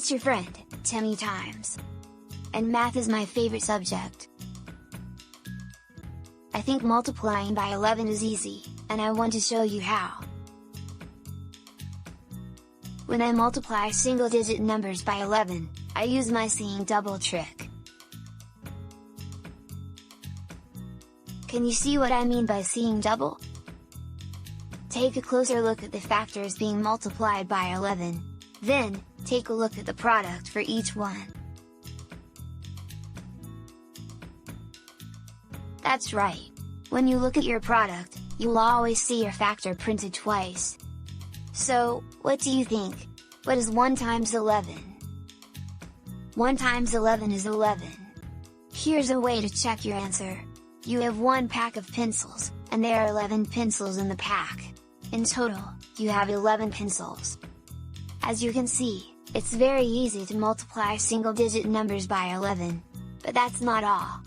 It's your friend, Timmy Times. And math is my favorite subject. I think multiplying by 11 is easy, and I want to show you how. When I multiply single-digit numbers by 11, I use my seeing double trick. Can you see what I mean by seeing double? Take a closer look at the factors being multiplied by 11, then, take a look at the product for each one. That's right! When you look at your product, you'll always see your factor printed twice. So, what do you think? What is 1 times 11? 1 times 11 is 11. Here's a way to check your answer. You have one pack of pencils, and there are 11 pencils in the pack. In total, you have 11 pencils. As you can see, it's very easy to multiply single-digit numbers by 11, but that's not all.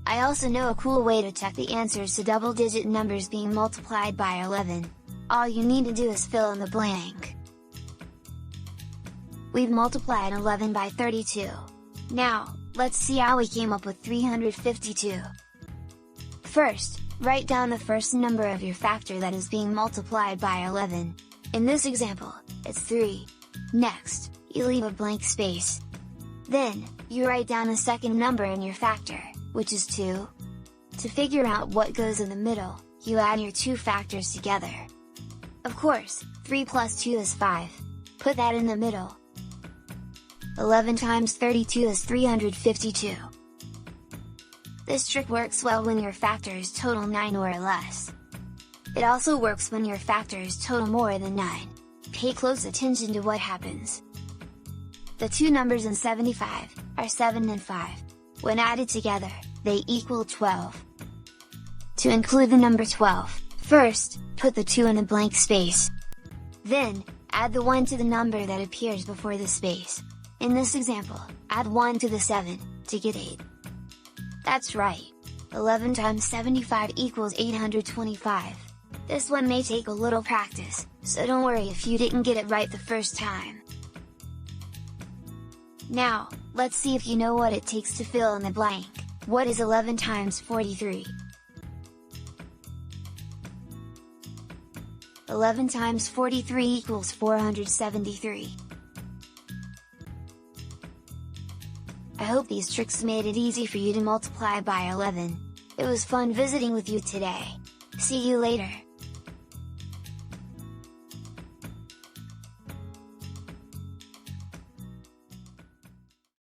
I also know a cool way to check the answers to double-digit numbers being multiplied by 11. All you need to do is fill in the blank. We've multiplied 11 by 32. Now, let's see how we came up with 352. First, write down the first number of your factor that is being multiplied by 11. In this example, it's 3. Next, you leave a blank space. Then, you write down the second number in your factor, which is 2. To figure out what goes in the middle, you add your two factors together. Of course, 3 plus 2 is 5. Put that in the middle. 11 times 32 is 352. This trick works well when your factors total 9 or less. It also works when your factors total more than 9. Pay close attention to what happens. The two numbers in 75 are 7 and 5. When added together, they equal 12. To include the number 12, first, put the 2 in a blank space. Then, add the 1 to the number that appears before the space. In this example, add 1 to the 7, to get 8. That's right! 11 times 75 equals 825. This one may take a little practice, so don't worry if you didn't get it right the first time. Now, let's see if you know what it takes to fill in the blank. What is 11 times 43? 11 times 43 equals 473. I hope these tricks made it easy for you to multiply by 11. It was fun visiting with you today. See you later!